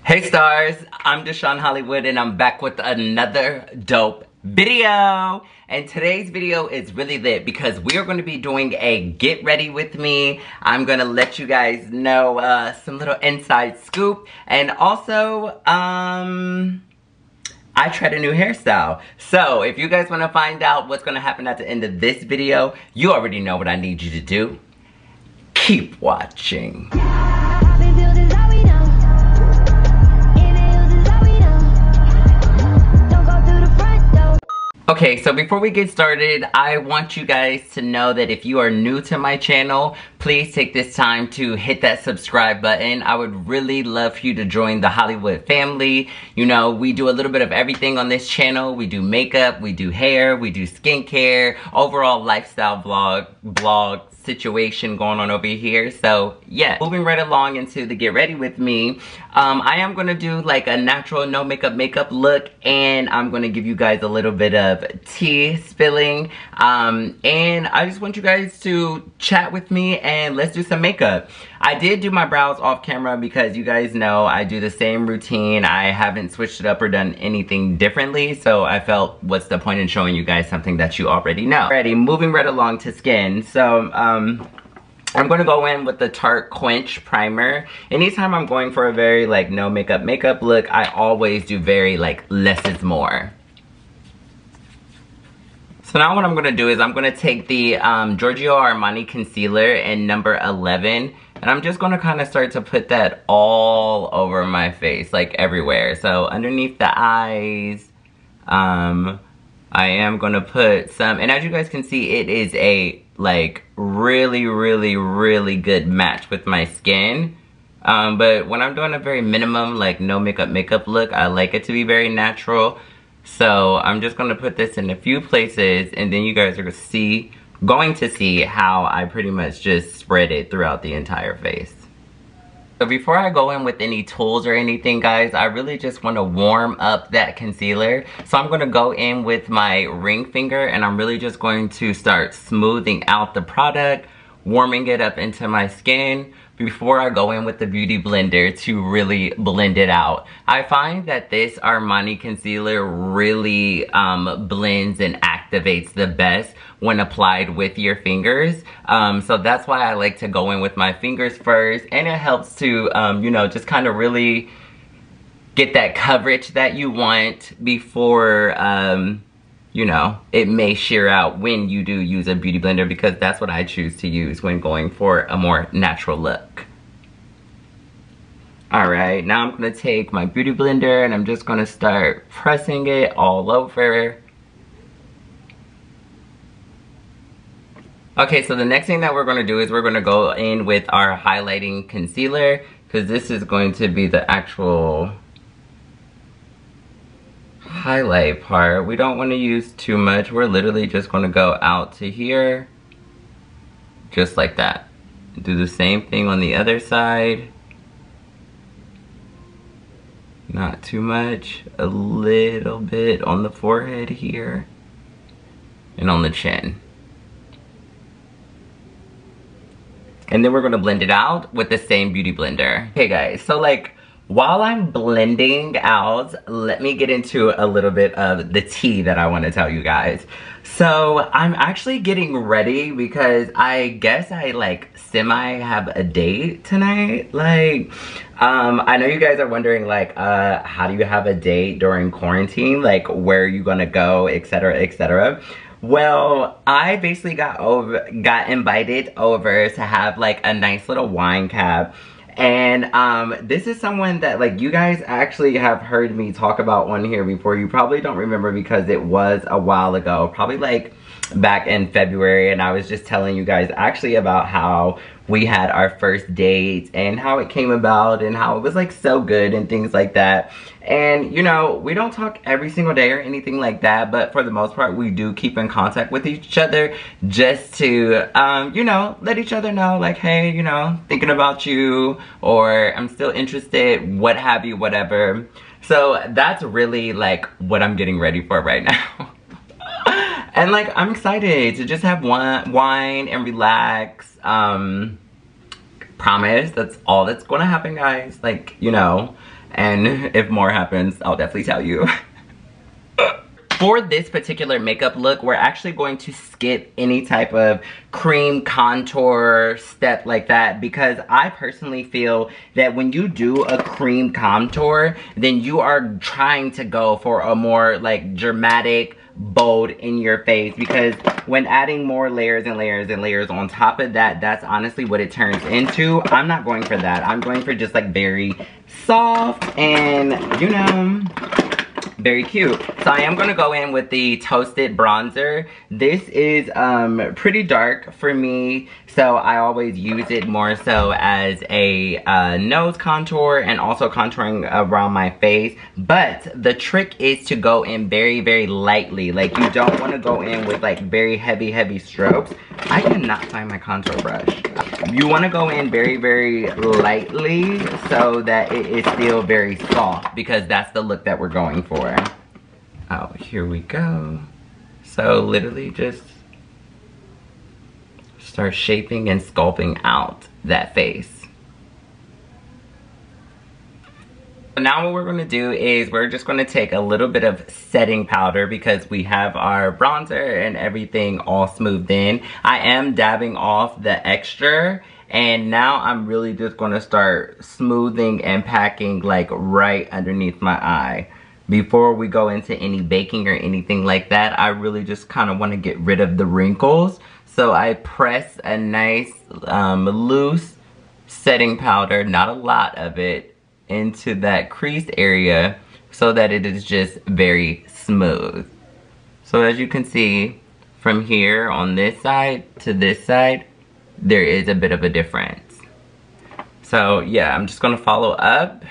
Hey stars, I'm Deshawnhollywood and I'm back with another dope video. And today's video is really lit because we are going to be doing a get ready with me. I'm going to let you guys know some little inside scoop. And also, I tried a new hairstyle. So if you guys want to find out what's going to happen at the end of this video, you already know what I need you to do. Keep watching. Okay, so before we get started, I want you guys to know that if you are new to my channel, please take this time to hit that subscribe button. I would really love for you to join the Hollywood family. You know, we do a little bit of everything on this channel. We do makeup, we do hair, we do skincare, overall lifestyle vlog situation going on over here. So yeah, moving right along into the get ready with me. I am gonna do like a natural no makeup look, and I'm gonna give you guys a little bit of tea spilling, and I just want you guys to chat with me and let's do some makeup. I did do my brows off camera because you guys know I do the same routine. I haven't switched it up or done anything differently, so I felt what's the point in showing you guys something that you already know. Alrighty, moving right along to skin. So I'm gonna go in with the Tarte Quench Primer. Anytime I'm going for a very like no makeup look, I always do very like less is more. So now what I'm gonna do is I'm gonna take the Giorgio Armani Concealer in number 11, and I'm just gonna kind of start to put that all over my face, like everywhere. So underneath the eyes, I am gonna put some, and as you guys can see, it is a like really good match with my skin. But when I'm doing a very minimum like no makeup look, I like it to be very natural. So I'm just gonna put this in a few places, and then you guys are going to see how I pretty much just spread it throughout the entire face. So before I go in with any tools or anything, guys, I really just want to warm up that concealer. So I'm going to go in with my ring finger, and I'm really just going to start smoothing out the product, warming it up into my skin before I go in with the beauty blender to really blend it out. I find that this Armani concealer really blends and activates the best when applied with your fingers. So that's why I like to go in with my fingers first, and it helps to, you know, just kind of really get that coverage that you want before, you know, it may sheer out when you do use a beauty blender, because that's what I choose to use when going for a more natural look. Alright, now I'm going to take my beauty blender and I'm just going to start pressing it all over. Okay, so the next thing that we're going to do is we're going to go in with our highlighting concealer, because this is going to be the actual highlight part. We don't want to use too much. We're literally just going to go out to here, just like that. Do the same thing on the other side. Not too much. A little bit on the forehead here and on the chin. And then we're going to blend it out with the same beauty blender. Okay guys, so like while I'm blending out, let me get into a little bit of the tea that I want to tell you guys. So I'm actually getting ready because I guess I like semi have a date tonight. Like, I know you guys are wondering like, how do you have a date during quarantine? Like, where are you gonna go, etc., etc. Well, I basically got invited over to have like a nice little wine cap. And this is someone that like you guys actually have heard me talk about on here before. You probably don't remember because it was a while ago, probably like back in February, and I was just telling you guys actually about how we had our first date and how it came about and how it was like so good and things like that. And you know, we don't talk every single day or anything like that, but for the most part we do keep in contact with each other just to you know, let each other know like, hey, you know, thinking about you, or I'm still interested, what have you, whatever. So that's really like what I'm getting ready for right now. And like, I'm excited to just have wine and relax. Promise, that's all that's gonna happen, guys. Like, you know, And if more happens, I'll definitely tell you. For this particular makeup look, we're actually going to skip any type of cream contour step like that, because I personally feel that when you do a cream contour, then you are trying to go for a more like dramatic, bold in your face, because when adding more layers and layers and layers on top of that, that's honestly what it turns into. I'm not going for that. I'm going for just like very soft and, you know, very cute. So I am going to go in with the Toasted bronzer. This is pretty dark for me, so I always use it more so as a nose contour and also contouring around my face. But the trick is to go in very, very lightly. Like, you don't want to go in with like very heavy strokes. I cannot find my contour brush. You want to go in very, very lightly so that it is still very soft, because that's the look that we're going for. Oh, here we go. So literally just start shaping and sculpting out that face. Now what we're going to do is we're just going to take a little bit of setting powder, because we have our bronzer and everything all smoothed in. I am dabbing off the extra, and now I'm really just going to start smoothing and packing like right underneath my eye. Before we go into any baking or anything like that, I really just kind of want to get rid of the wrinkles. So I press a nice loose setting powder, not a lot of it, into that crease area so that it is just very smooth. So as you can see, from here on this side to this side, there is a bit of a difference. So yeah, I'm just gonna follow up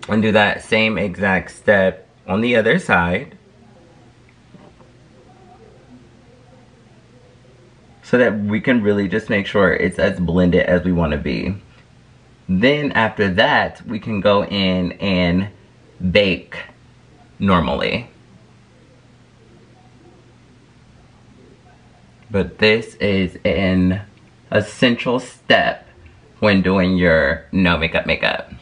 and do that same exact step on the other side, so that we can really just make sure it's as blended as we want to be. Then after that, we can go in and bake normally. But this is an essential step when doing your no makeup.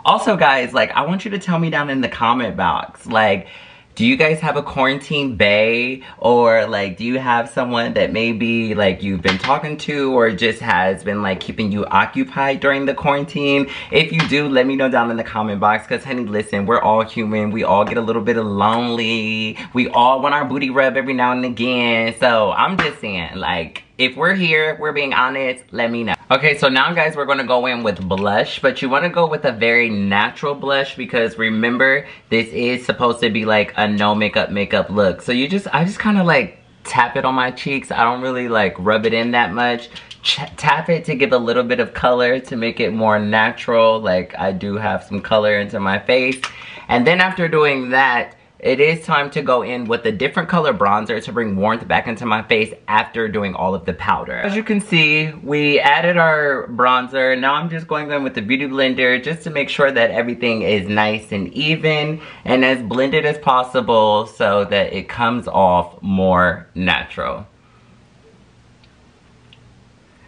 Also guys, like, I want you to tell me down in the comment box, like, do you guys have a quarantine bae? Or like, do you have someone that maybe like you've been talking to, or just has been like keeping you occupied during the quarantine? If you do, let me know down in the comment box, because honey, listen, we're all human. We all get a little bit of lonely. We all want our booty rub every now and again. So I'm just saying, like, if we're here, we're being honest, let me know. Okay, so now guys, we're gonna go in with blush, but you wanna go with a very natural blush, because remember, this is supposed to be like a no makeup look. So I just kind of like tap it on my cheeks. I don't really like rub it in that much. Tap it to give a little bit of color, to make it more natural. Like, I do have some color into my face. And then after doing that, it is time to go in with a different color bronzer to bring warmth back into my face after doing all of the powder. As you can see, we added our bronzer. Now I'm just going in with the Beauty Blender just to make sure that everything is nice and even and as blended as possible, so that it comes off more natural.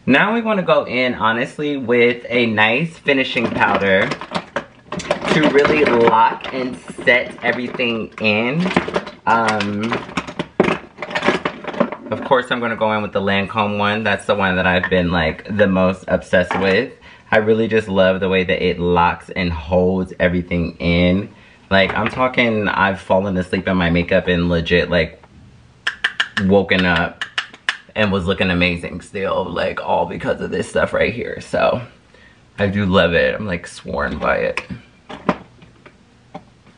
Now we want to go in, honestly, with a nice finishing powder to really lock and set everything in. Of course, I'm going to go in with the Lancome one. That's the one that I've been like the most obsessed with. I really just love the way that it locks and holds everything in. Like, I'm talking, I've fallen asleep in my makeup and legit like woken up and was looking amazing still, like all because of this stuff right here. So I do love it. I'm like sworn by it.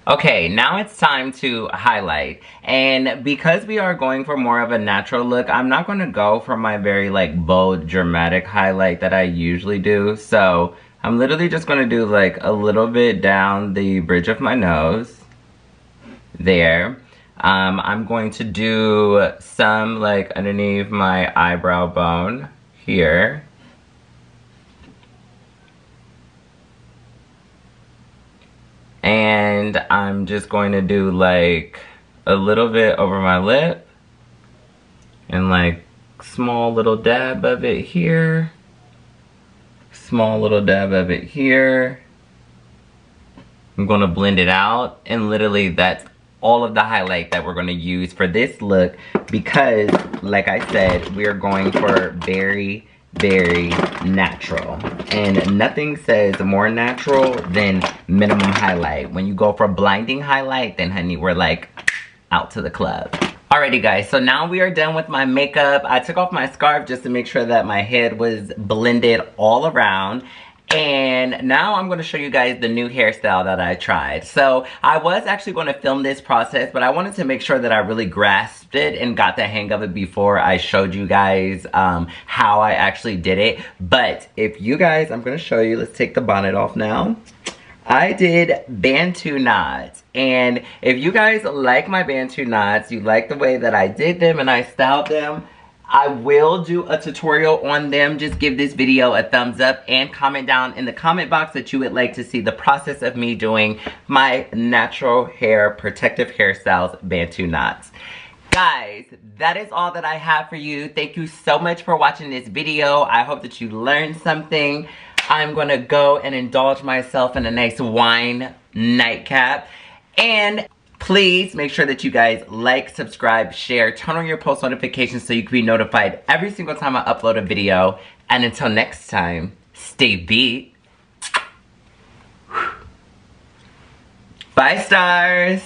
Okay, now it's time to highlight. And because we are going for more of a natural look, I'm not going to go for my very like bold, dramatic highlight that I usually do. So I'm literally just going to do like a little bit down the bridge of my nose. There. I'm going to do some like underneath my eyebrow bone here. And I'm just going to do like a little bit over my lip and like small little dab of it here. Small little dab of it here. I'm gonna blend it out, and literally that's all of the highlight that we're gonna use for this look, because like I said, we're going for very, very natural. And nothing says more natural than minimum highlight. When you go for blinding highlight, then honey, we're like out to the club. Alrighty guys, so now we are done with my makeup. I took off my scarf just to make sure that my head was blended all around. And now I'm going to show you guys the new hairstyle that I tried. So I was actually going to film this process, but I wanted to make sure that I really grasped it and got the hang of it before I showed you guys how I actually did it. But if you guys, I'm going to show you, let's take the bonnet off now. I did Bantu knots, and if you guys like my Bantu knots, you like the way that I did them and I styled them, I will do a tutorial on them. Just give this video a thumbs up and comment down in the comment box that you would like to see the process of me doing my natural hair protective hairstyles Bantu knots. Guys, that is all that I have for you. Thank you so much for watching this video. I hope that you learned something. I'm gonna go and indulge myself in a nice wine nightcap. And please make sure that you guys like, subscribe, share, turn on your post notifications so you can be notified every single time I upload a video. And until next time, stay beat. Bye, stars.